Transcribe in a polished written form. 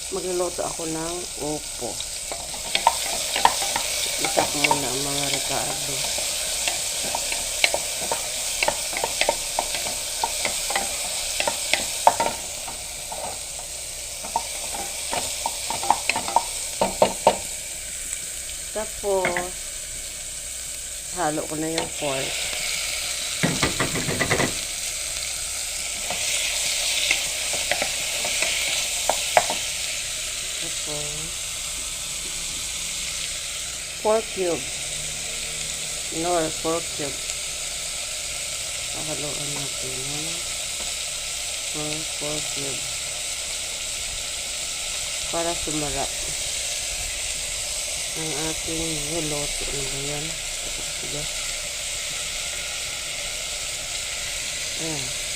Magluluto ako ng upo. Isak muna ang mga rekado. Tapos, halo ko na yung pork. Tapos, pork cube. Pork cube. Pahaluan natin ng pork cube. Para sumara ang ating niluto. Ano ba yan? Ayan.